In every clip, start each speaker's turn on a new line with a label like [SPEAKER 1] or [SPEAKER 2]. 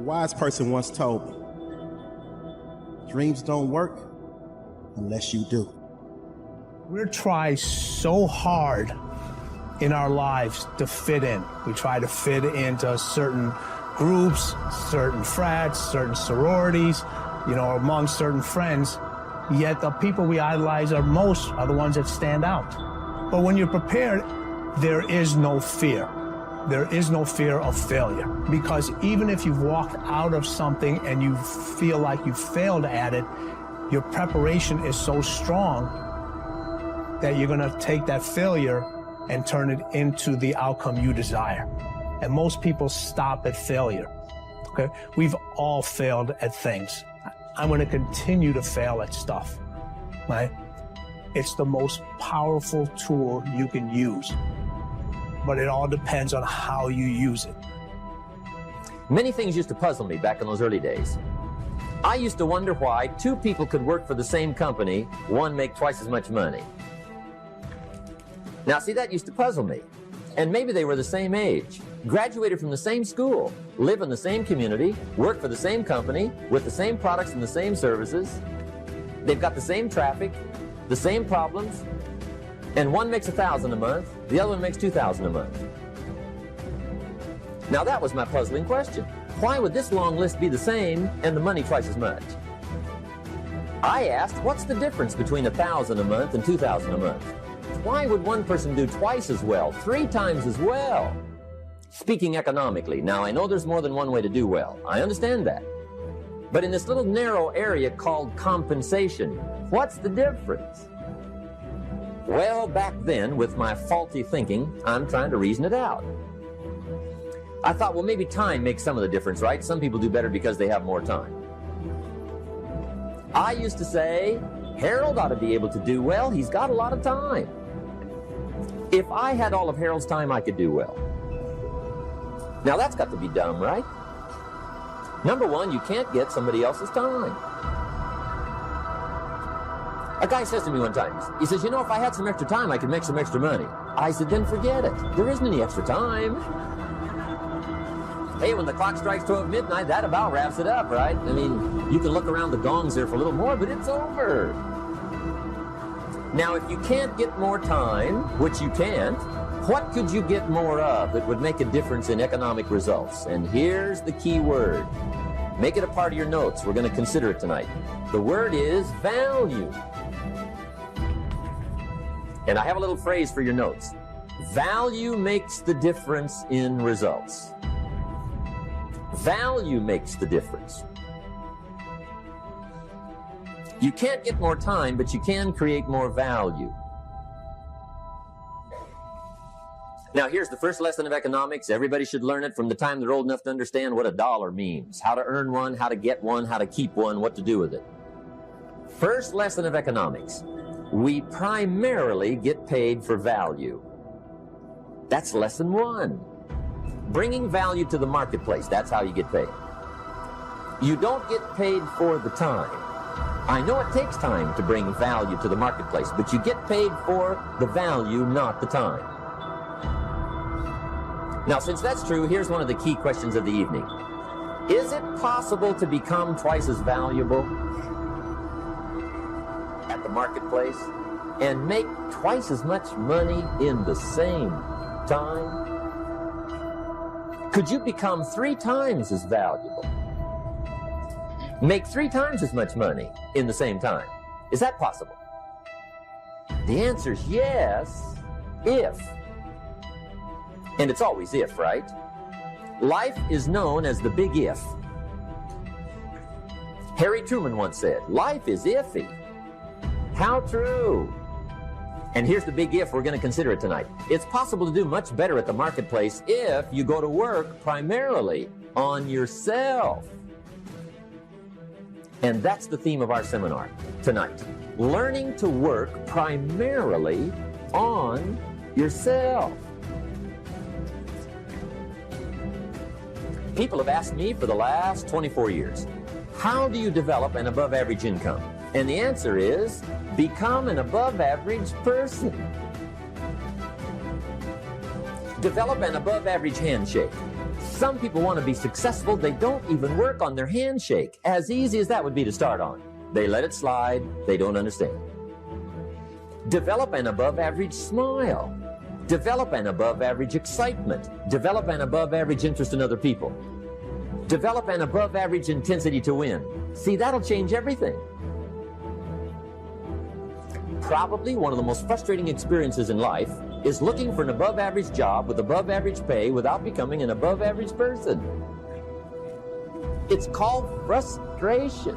[SPEAKER 1] wise person once told me, dreams don't work unless you do.
[SPEAKER 2] We try so hard in our lives to fit in. We try to fit into certain groups, certain frats, certain sororities, among certain friends. Yet the people we idolize are the ones that stand out. But when you're prepared, there is no fear. There is no fear of failure. Because even if you've walked out of something and you feel like you failed at it, your preparation is so strong that you're gonna take that failure and turn it into the outcome you desire. And most people stop at failure, okay? We've all failed at things. I'm gonna continue to fail at stuff, right? It's the most powerful tool you can use, but it all depends on how you use it.
[SPEAKER 3] Many things used to puzzle me back in those early days. I used to wonder why two people could work for the same company, one make twice as much money. Now, see, that used to puzzle me. And maybe they were the same age, graduated from the same school, live in the same community, work for the same company, with the same products and the same services. They've got the same traffic, the same problems, and one makes $1,000 a month, the other one makes $2,000 a month. Now, that was my puzzling question. Why would this long list be the same and the money twice as much? I asked, what's the difference between $1,000 a month and $2,000 a month? Why would one person do twice as well, 3 times as well? Speaking economically, now I know there's more than one way to do well. I understand that. But in this little narrow area called compensation, what's the difference? Well, back then, with my faulty thinking, I'm trying to reason it out. I thought, well, maybe time makes some of the difference, right? Some people do better because they have more time. I used to say, Harold ought to be able to do well. He's got a lot of time. If I had all of Harold's time, I could do well. Now, that's got to be dumb, right? Number one, you can't get somebody else's time. A guy says to me one time, he says, if I had some extra time, I could make some extra money. I said, then forget it. There isn't any extra time. Hey, when the clock strikes 12 midnight, that about wraps it up, right? I mean, you can look around the gongs there for a little more, but it's over. Now, if you can't get more time, which you can't, what could you get more of that would make a difference in economic results? And here's the key word. Make it a part of your notes. We're going to consider it tonight. The word is value. And I have a little phrase for your notes. Value makes the difference in results. Value makes the difference. You can't get more time, but you can create more value. Now, here's the first lesson of economics. Everybody should learn it from the time they're old enough to understand what a dollar means, how to earn one, how to get one, how to keep one, what to do with it. First lesson of economics. We primarily get paid for value. That's lesson 1. Bringing value to the marketplace, that's how you get paid. You don't get paid for the time. I know it takes time to bring value to the marketplace, but you get paid for the value, not the time. Now, since that's true, here's one of the key questions of the evening. Is it possible to become twice as valuable at the marketplace and make twice as much money in the same time? Could you become 3 times as valuable? Make 3 times as much money in the same time? Is that possible? The answer is yes, if. And it's always if, right? Life is known as the big if. Harry Truman once said, life is iffy. How true. And here's the big if, we're going to consider it tonight. It's possible to do much better at the marketplace if you go to work primarily on yourself. And that's the theme of our seminar tonight. Learning to work primarily on yourself. People have asked me for the last 24 years, how do you develop an above-average income? And the answer is, become an above-average person. Develop an above-average handshake. Some people want to be successful. They don't even work on their handshake. As easy as that would be to start on. They let it slide. They don't understand. Develop an above-average smile. Develop an above-average excitement. Develop an above-average interest in other people. Develop an above-average intensity to win. See, that'll change everything. Probably one of the most frustrating experiences in life is looking for an above-average job with above-average pay without becoming an above-average person. It's called frustration.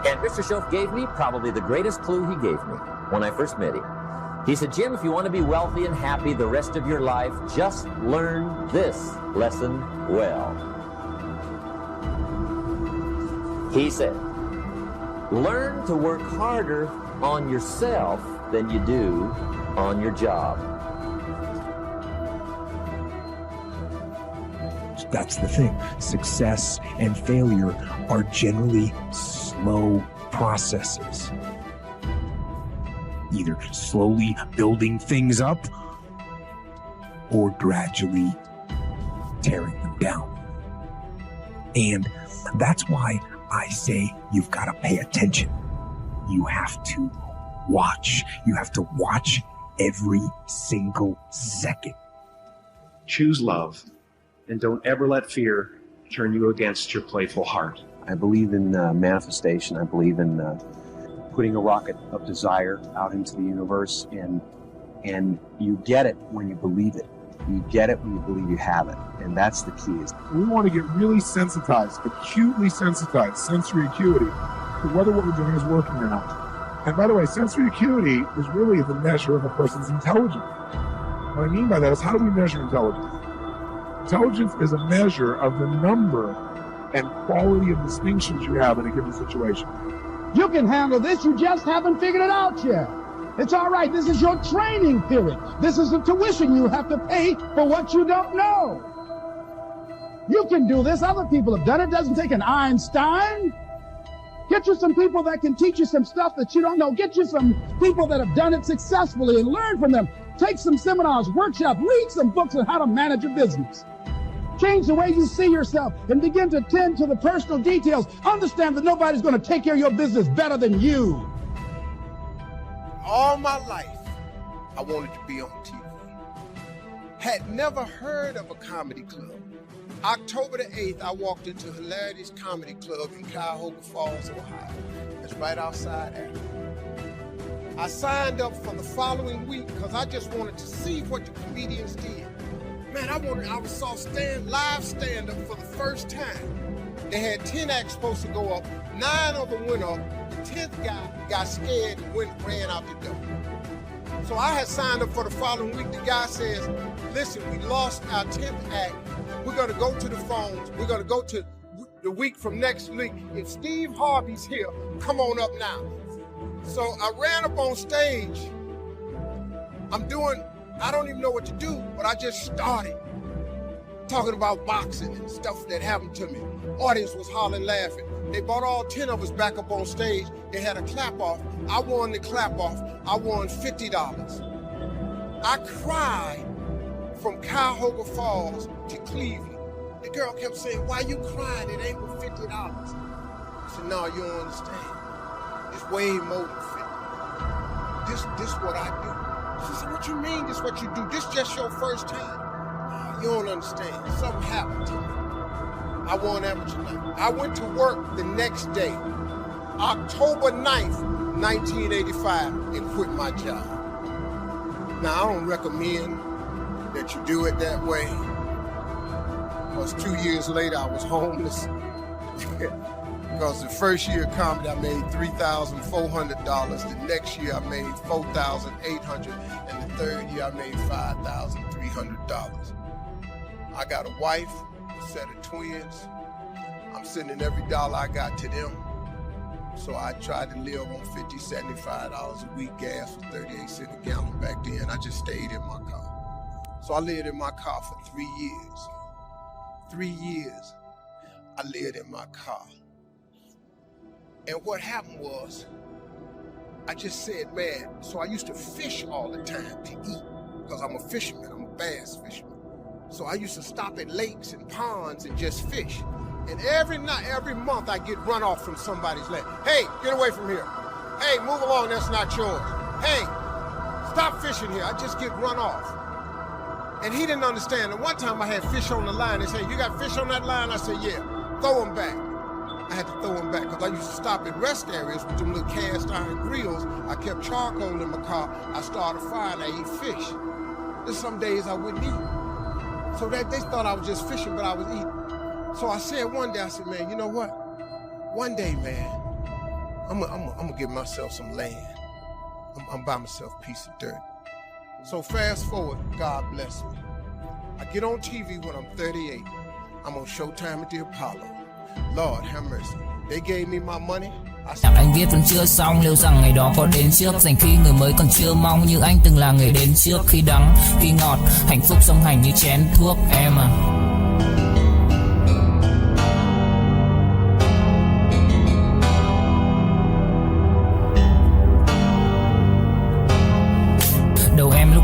[SPEAKER 3] And Mr. Shoaff gave me probably the greatest clue he gave me when I first met him. He said, Jim, if you want to be wealthy and happy the rest of your life, just learn this lesson well. He said, learn to work harder on yourself than you do on your job.
[SPEAKER 4] That's the thing. Success and failure are generally slow processes. Either slowly building things up or gradually tearing them down. And that's why I say you've got to pay attention. You have to watch. You have to watch every single second.
[SPEAKER 5] Choose love, and don't ever let fear turn you against your playful heart.
[SPEAKER 6] I believe in manifestation. I believe in putting a rocket of desire out into the universe, and you get it when you believe it. You get it when you believe you have it, and that's the key.
[SPEAKER 7] We want to get really sensitized, acutely sensitized, sensory acuity, to whether what we're doing is working or not. And by the way, sensory acuity is really the measure of a person's intelligence. What I mean by that is, how do we measure intelligence? Intelligence is a measure of the number and quality of distinctions you have in a given situation.
[SPEAKER 8] You can handle this, you just haven't figured it out yet. It's all right, this is your training period. This is the tuition you have to pay for what you don't know. You can do this, other people have done it. It doesn't take an Einstein. Get you some people that can teach you some stuff that you don't know. Get you some people that have done it successfully and learn from them. Take some seminars, workshops, read some books on how to manage a business. Change the way you see yourself and begin to tend to the personal details. Understand that nobody's going to take care of your business better than you.
[SPEAKER 9] All my life, I wanted to be on TV. Had never heard of a comedy club. October the 8th, I walked into Hilarity's Comedy Club in Cuyahoga Falls, Ohio. It's right outside Akron. I signed up for the following week because I just wanted to see what the comedians did. Man, I saw live stand-up for the first time. They had 10 acts supposed to go up. 9 of them went up. The 10th guy got scared and ran out the door. So I had signed up for the following week. The guy says, listen, we lost our 10th act. We're going to go to the phones. We're going to go to the week from next week. If Steve Harvey's here, come on up now. So I ran up on stage. I don't even know what to do, but I just started talking about boxing and stuff that happened to me. Audience was hollering, laughing. They brought all 10 of us back up on stage. They had a clap off. I won the clap off. I won $50. I cried from Cuyahoga Falls to Cleveland. The girl kept saying, why you crying? It ain't but $50. I said, no, you don't understand. It's way more than 50. This what I do. She said, what you mean this what you do? This just your first time. You don't understand. Something happened to me. I won amateur night. I went to work the next day, October 9th, 1985, and quit my job. Now, I don't recommend that you do it that way, because 2 years later, I was homeless. Because the first year of comedy, I made $3,400. The next year, I made $4,800. And the third year, I made $5,300. I got a wife, a set of twins. I'm sending every dollar I got to them. So I tried to live on $50, $75 a week. Gas was 38 cents a gallon back then. I just stayed in my car. So I lived in my car for 3 years. 3 years, I lived in my car. And what happened was, I just said, man, so I used to fish all the time to eat because I'm a fisherman, I'm a bass fisherman. So I used to stop at lakes and ponds and just fish. And every night, every month I get run off from somebody's land. Hey, get away from here. Hey, move along, that's not yours. Hey, stop fishing here. I just get run off. And he didn't understand. And one time I had fish on the line. They said, you got fish on that line? I said, yeah, throw them back. I had to throw them back because I used to stop at rest areas with them little cast iron grills. I kept charcoal in my car. I started a fire and I eat fish. There's some days I wouldn't eat. So that they thought I was just fishing, but I was eating. So I said one day, I said, man, you know what? One day, man, I'm gonna give myself some land. I'm buy myself a piece of dirt. So fast forward, God bless me. I get on TV when I'm 38. I'm on Showtime at the Apollo. Lord have mercy. They gave me my money.
[SPEAKER 10] Anh viết vẫn chưa xong, liệu rằng ngày đó có đến trước, dành khi người mới còn chưa mong như anh từng là người đến trước. Khi đắng, khi ngọt, hạnh phúc song hành như chén thuốc em à.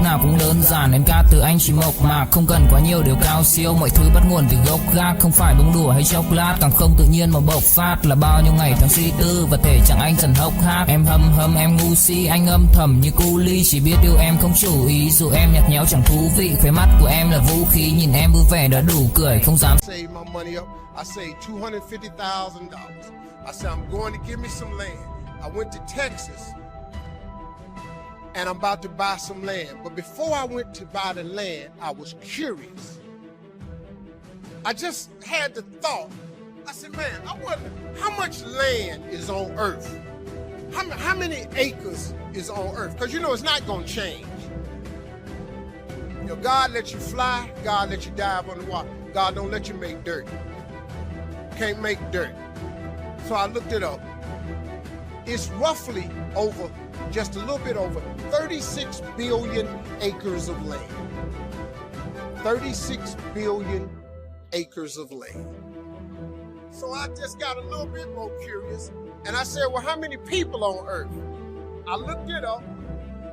[SPEAKER 10] Nào cũng đơn giản, em ca từ anh chỉ mộc mạc, không cần quá nhiều điều cao siêu, mọi thứ bắt nguồn từ gốc gác, không phải bông đùa hay chốc lát, càng không tự nhiên mà bộc phát, là bao nhiêu ngày tháng suy tư và thể chẳng anh dần hốc hác. Em hâm em ngu si, anh âm thầm như cu ly, chỉ biết yêu em không chủ ý, dù em nhạt nhẽo chẳng thú vị, khóe mắt của em là vũ khí, nhìn em vui vẻ đã đủ cười, không dám.
[SPEAKER 9] I saved $250,000. I said I'm going to give me some land. I went to Texas. And I'm about to buy some land. But before I went to buy the land, I was curious. I just had the thought. I said, man, I wonder how much land is on earth? How many acres is on earth? Because you know it's not going to change. You know, God let you fly. God let you dive on the water. God don't let you make dirt. Can't make dirt. So I looked it up. It's roughly over, just a little bit over 36 billion acres of land. 36 billion acres of land. So I just got a little bit more curious, and I said, well, how many people on earth? I looked it up,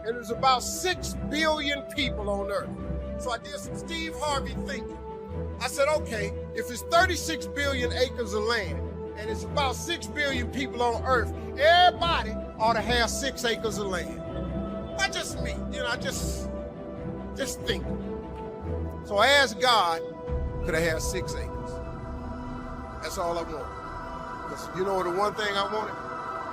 [SPEAKER 9] and there's about 6 billion people on earth. So I did some Steve Harvey thinking. I said, okay, if it's 36 billion acres of land, and it's about 6 billion people on earth, everybody ought to have 6 acres of land. Not just me, you know, I just think. So I asked God, could I have 6 acres? That's all I wanted. Because you know the one thing I wanted?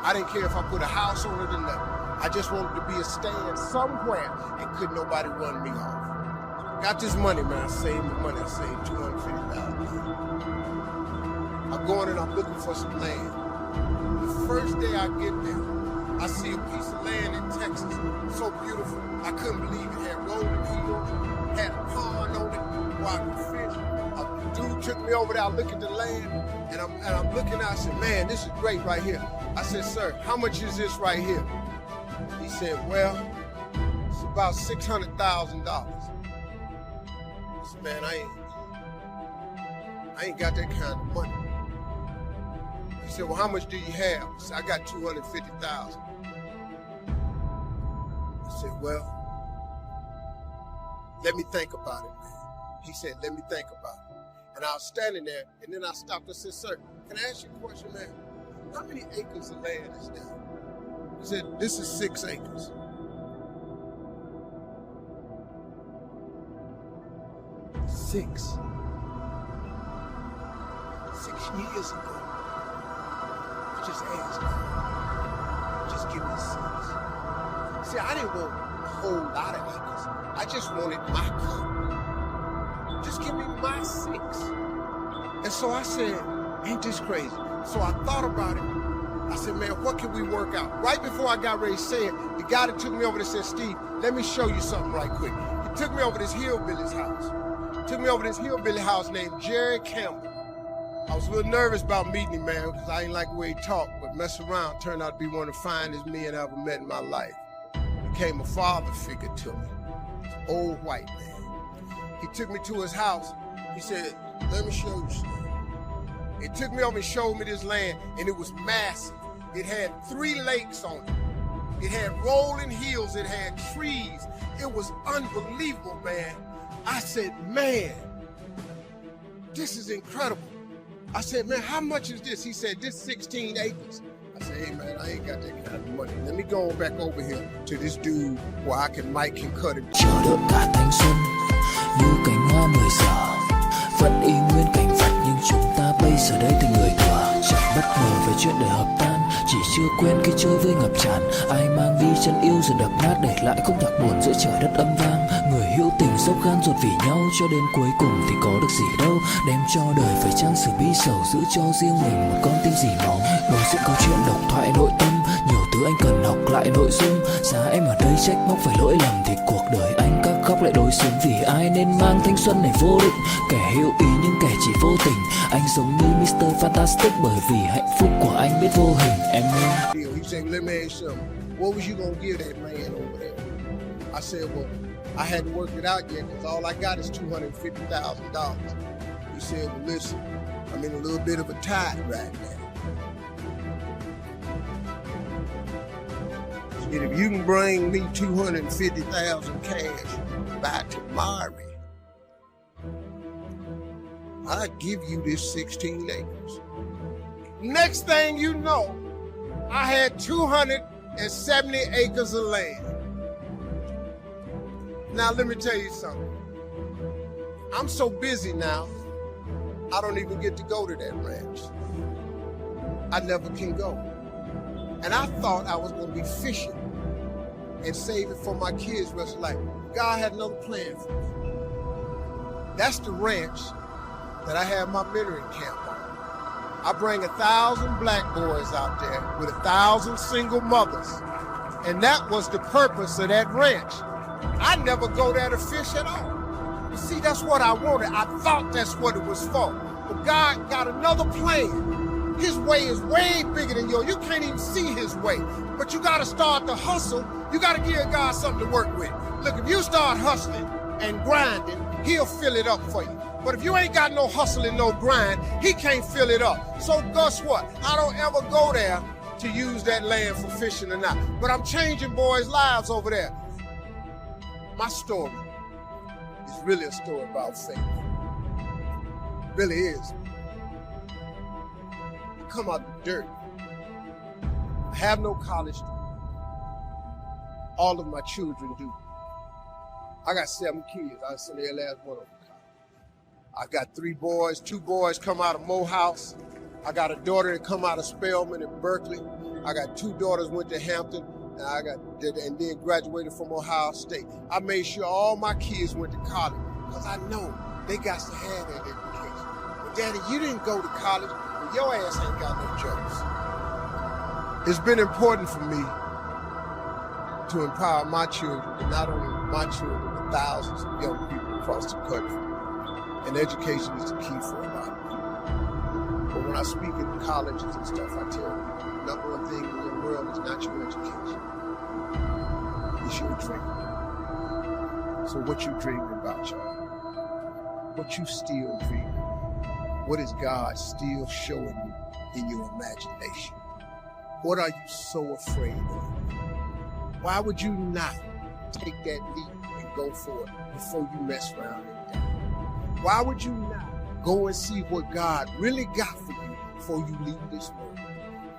[SPEAKER 9] I didn't care if I put a house on it or nothing. I just wanted to be a stand somewhere and couldn't nobody run me off. Got this money, man. I saved my money. I saved $250,000. I'm going and I'm looking for some land. The first day I get there, I see a piece of land in Texas, so beautiful. I couldn't believe it. Had rolling hills, had a pond on it where I could fish. A dude took me over there. I look at the land, and I'm looking out. I said, man, this is great right here. I said, sir, how much is this right here? He said, well, it's about $600,000. I said, man, I ain't got that kind of money. He said, well, how much do you have? I said, I got $250,000. I said, well, let me think about it, man. He said, let me think about it. And I was standing there, and then I stopped and said, sir, can I ask you a question, man? How many acres of land is there? He said, this is 6 acres. Six years ago, I just asked God, just give me 6. See, I didn't want a whole lot of acres. I just wanted my cup. Just give me my 6. And so I said, ain't this crazy? So I thought about it. I said, man, what can we work out? Right before I got ready to say it, the guy that took me over there said, Steve, let me show you something right quick. He took me over to this hillbilly's house. Took me over to this hillbilly house named Jerry Campbell. I was a little nervous about meeting him, man, because I didn't like the way he talked, but mess around, turned out to be one of the finest men I ever met in my life. Became a father figure to me. Old white man. He took me to his house. He said, let me show you something. He took me over and showed me this land, and it was massive. It had 3 lakes on it. It had rolling hills. It had trees. It was unbelievable, man. I said, man, this is incredible. I said, man, how much is this? He said, this 16 acres. I said, hey, man, I ain't got that kind of money. Let me go on back over here to this dude where Mike can cut it.
[SPEAKER 10] Chờ đợi cả thanh xuân như cánh hoa 10 giờ, vẫn y nguyên cảnh vật nhưng chúng ta bây giờ đây thành người thừa. Chẳng bất ngờ về chuyện đời hợp tan, chỉ chưa quen khi chơi với ngập tràn. Ai mang đi chân yêu rồi đập nát để lại khúc nhạc buồn giữa trời đất âm vang. Người hữu tình dốc gan ruột vì nhau cho đến cuối cùng thì có được gì đâu. Đem cho đời phải chăng sự bi sầu, giữ cho riêng mình một con tim dì máu. Đối diện câu chuyện độc thoại nội tâm, nhiều thứ anh cần học lại nội dung. Giá em ở đây trách móc phải lỗi lầm thì cuộc đời anh các khóc lại đối xứng. Vì ai nên mang thanh xuân này vô định, kẻ hữu ý nhưng kẻ chỉ vô tình. Anh giống như Mr. Fantastic bởi vì hạnh phúc của anh biết vô hình. Em ơi.
[SPEAKER 9] He said, let me ask you something. What was you gonna give that man over there? I said, well, I hadn't worked it out yet because all I got is $250,000. He said, well, listen, I'm in a little bit of a tie right now. He said, if you can bring me $250,000 cash back to Mari, I'll give you this 16 acres. Next thing you know, I had 270 acres of land. Now, let me tell you something. I'm so busy now, I don't even get to go to that ranch. I never can go. And I thought I was going to be fishing and save it for my kids' rest of life. God had another plan for me. That's the ranch that I have my mentoring camp on. I bring 1,000 black boys out there with 1,000 single mothers. And that was the purpose of that ranch. I never go there to fish at all. You see, that's what I wanted. I thought that's what it was for. But God got another plan. His way is way bigger than yours. You can't even see his way. But you got to start to hustle. You got to give God something to work with. Look, if you start hustling and grinding, he'll fill it up for you. But if you ain't got no hustle and no grind, he can't fill it up. So guess what? I don't ever go there to use that land for fishing or not. But I'm changing boys' lives over there. My story is really a story about faith. It really is. I come out of the dirt. I have no college degree. All of my children do. I got 7 kids. I sent their last one of them. I got 3 boys. 2 boys come out of Morehouse. I got a daughter that come out of Spelman in Berkeley. I got 2 daughters went to Hampton, and then graduated from Ohio State. I made sure all my kids went to college because I know they got to have that education. But Daddy, you didn't go to college, but your ass ain't got no jokes. It's been important for me to empower my children, but not only my children, but thousands of young people across the country. And education is the key for a lot of people. But when I speak in colleges and stuff, I tell them, the number one thing in the world is not your education. It's your dream. So what you dreaming about, y'all? What you still dreaming? What is God still showing you in your imagination? What are you so afraid of? Why would you not take that leap and go for it before you mess around and die? Why would you not go and see what God really got for you before you leave this world?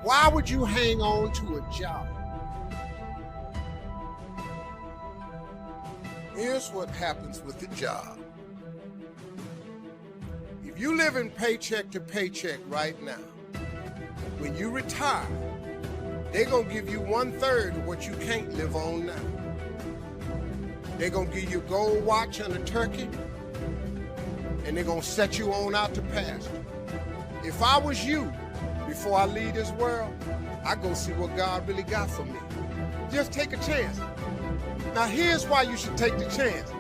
[SPEAKER 9] Why would you hang on to a job? Here's what happens with the job. If you live in paycheck to paycheck right now, when you retire, they're going to give you 1/3 of what you can't live on now. They're going to give you a gold watch and a turkey, and they're going to set you on out to pasture. If I was you, before I leave this world, I go see what God really got for me. Just take a chance. Now here's why you should take the chance.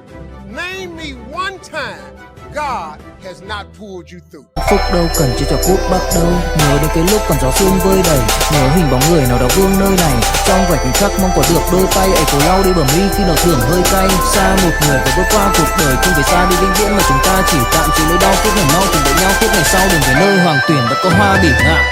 [SPEAKER 9] Name me one time God has not pulled you through.
[SPEAKER 10] Phúc đâu cần chỉ cho cút bắt đầu. Nhớ đến cái lúc còn gió sương vơi đầy, nhớ hình bóng người nào đó vương nơi này. Trong vài khoảnh khắc mong có được đôi tay ấy cổ lau đi bờ mi khi nào thưởng hơi cay. Xa một người và bước qua cuộc đời không phải xa đi vĩnh viễn mà chúng ta chỉ tạm chịu lấy đau. Phút này mau tìm đợi nhau, phút ngày sau đừng về nơi hoàng tuyển và có hoa bỉ ngạn.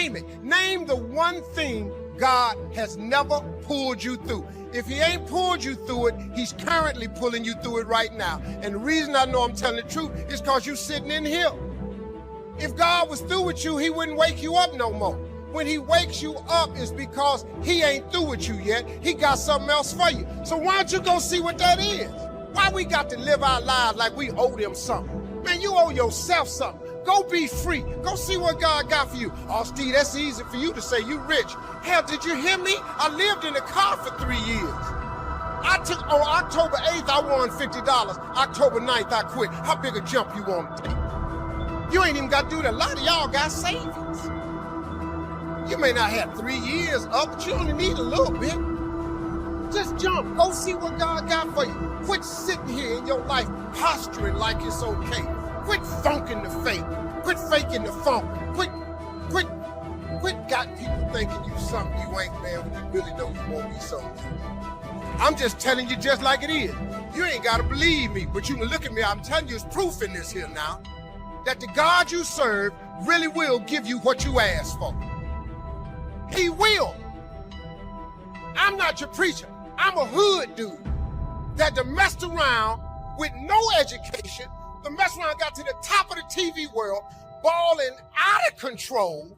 [SPEAKER 9] Name it. Name the one thing God has never pulled you through. If he ain't pulled you through it, he's currently pulling you through it right now. And the reason I know I'm telling the truth is because you're sitting in here. If God was through with you, he wouldn't wake you up no more. When he wakes you up, it's because he ain't through with you yet. He got something else for you. So why don't you go see what that is? Why we got to live our lives like we owe them something? Man, you owe yourself something. Go be free. Go see what God got for you. Oh, Steve, that's easy for you to say. You rich. Hell, did you hear me? I lived in a car for 3 years. On October 8th, I won $50. October 9th, I quit. How big a jump you want to take? You ain't even got to do that. A lot of y'all got savings. You may not have 3 years up, but you only need a little bit. Just jump. Go see what God got for you. Quit sitting here in your life posturing like it's okay. Quit funking the fake. Quit faking the funk. Quit got people thinking you something you ain't, man, when you really know you won't be something. I'm just telling you just like it is. You ain't got to believe me, but you can look at me. I'm telling you, it's proof in this here now that the God you serve really will give you what you ask for. He will. I'm not your preacher. I'm a hood dude that done messed around with no education, the mess around got to the top of the TV world, balling out of control.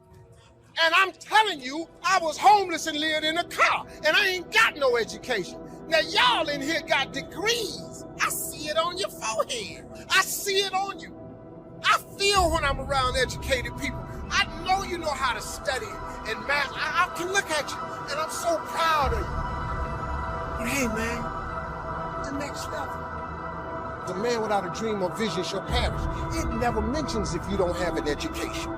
[SPEAKER 9] And I'm telling you, I was homeless and lived in a car, and I ain't got no education. Now, y'all in here got degrees. I see it on your forehead. I see it on you. I feel when I'm around educated people. I know you know how to study and math. I can look at you, and I'm so proud of you. But hey, man, the next level. The man without a dream or vision shall perish. It never mentions if you don't have an education.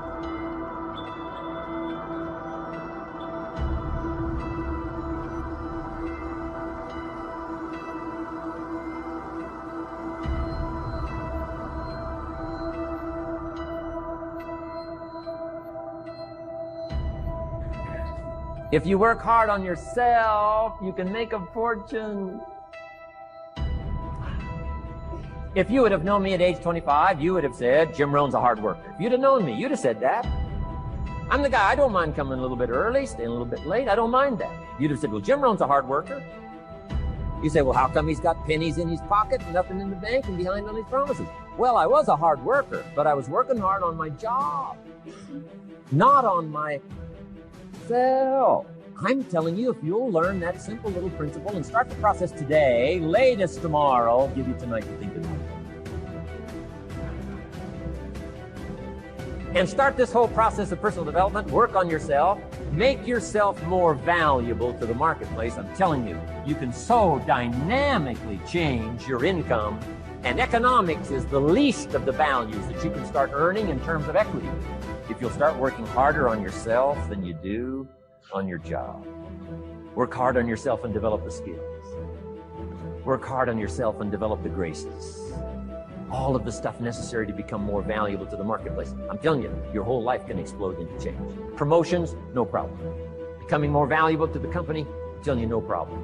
[SPEAKER 3] If you work hard on yourself, you can make a fortune. If you would have known me at age 25, you would have said, Jim Rohn's a hard worker. If you'd have known me, you'd have said that. I'm the guy, I don't mind coming a little bit early, staying a little bit late. I don't mind that. You'd have said, well, Jim Rohn's a hard worker. You say, well, how come he's got pennies in his pocket, nothing in the bank, and behind on his promises? Well, I was a hard worker, but I was working hard on my job, not on myself. I'm telling you, if you'll learn that simple little principle and start the process today, latest tomorrow, I'll give you tonight to think about it. And start this whole process of personal development, work on yourself, make yourself more valuable to the marketplace. I'm telling you, you can so dynamically change your income, and economics is the least of the values that you can start earning in terms of equity. If you'll start working harder on yourself than you do on your job. Work hard on yourself and develop the skills. Work hard on yourself and develop the graces. All of the stuff necessary to become more valuable to the marketplace. I'm telling you, your whole life can explode into change. Promotions, no problem. Becoming more valuable to the company, I'm telling you, no problem.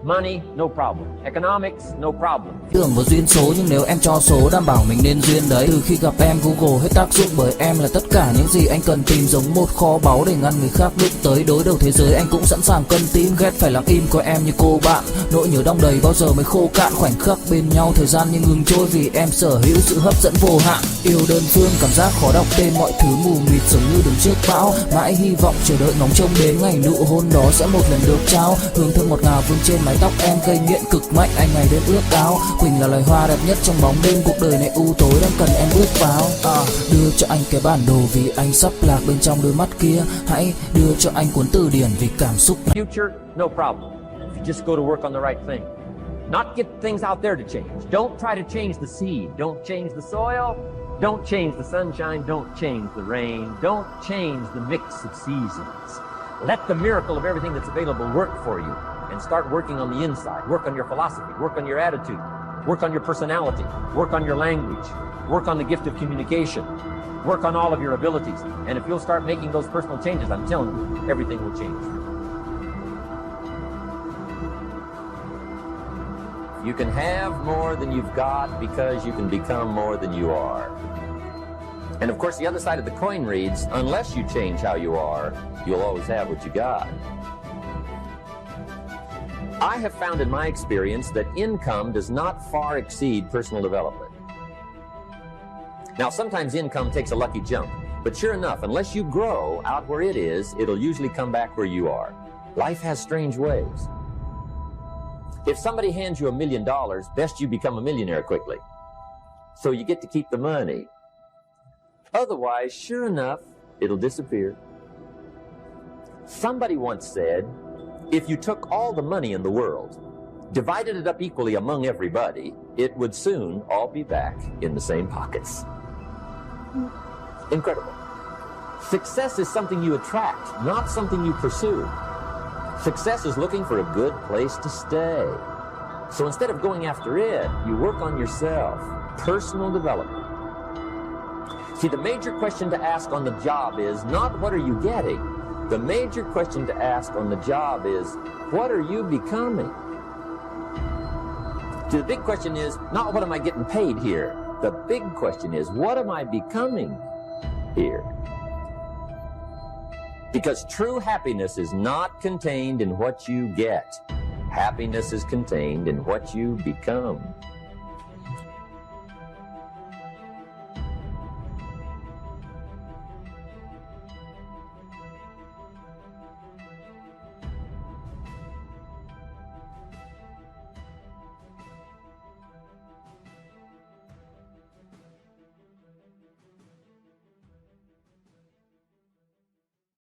[SPEAKER 3] Money, no problem. Economics, no problem.
[SPEAKER 10] Tưởng vào duyên số, nhưng nếu em cho số đảm bảo mình nên duyên đấy. Từ khi gặp em, Google hết tác dụng bởi em là tất cả những gì anh cần tìm, giống một kho báu để ngăn người khác đụng tới. Đối đầu thế giới anh cũng sẵn sàng cân tím, ghét phải lặng im coi em như cô bạn. Nỗi nhớ đong đầy bao giờ mới khô cạn, khoảnh khắc bên nhau thời gian như ngừng trôi vì em sở hữu sự hấp dẫn vô hạn. Yêu đơn phương, cảm giác khó đọc tên, mọi thứ mù mịt giống như đứng trước bão. Mãi hy vọng chờ đợi ngóng trông đến ngày nụ hôn đó sẽ một lần được trao. Hương thơm ngọt ngào vương trên mái tóc em, gây nghiện cực mạnh anh ngày đêm ước áo. Quỳnh là loài hoa đẹp nhất trong bóng đêm, cuộc đời này u tối đang cần em bước vào. Đưa cho anh cái bản đồ vì anh sắp lạc bên trong đôi mắt kia. Hãy đưa cho anh cuốn từ điển vì cảm xúc.
[SPEAKER 3] Future, no problem. If you just go to work on the right thing. Not get things out there to change. Don't try to change the seed. Don't change the soil. Don't change the sunshine. Don't change the rain. Don't change the mix of seasons. Let the miracle of everything that's available work for you. And start working on the inside. Work on your philosophy. Work on your attitude. Work on your personality. Work on your language. Work on the gift of communication. Work on all of your abilities. And if you'll start making those personal changes, I'm telling you, everything will change. You can have more than you've got because you can become more than you are. And of course, the other side of the coin reads, unless you change how you are, you'll always have what you got. I have found in my experience that income does not far exceed personal development. Now, sometimes income takes a lucky jump, but sure enough, unless you grow out where it is, it'll usually come back where you are. Life has strange ways. If somebody hands you $1 million, best you become a millionaire quickly, so you get to keep the money. Otherwise, sure enough, it'll disappear. Somebody once said, if you took all the money in the world, divided it up equally among everybody, it would soon all be back in the same pockets. Incredible. Success is something you attract, not something you pursue. Success is looking for a good place to stay. So instead of going after it, you work on yourself. Personal development. See, the major question to ask on the job is not what are you getting? The major question to ask on the job is, what are you becoming? See, the big question is not what am I getting paid here? The big question is, what am I becoming here? Because true happiness is not contained in what you get. Happiness is contained in what you become.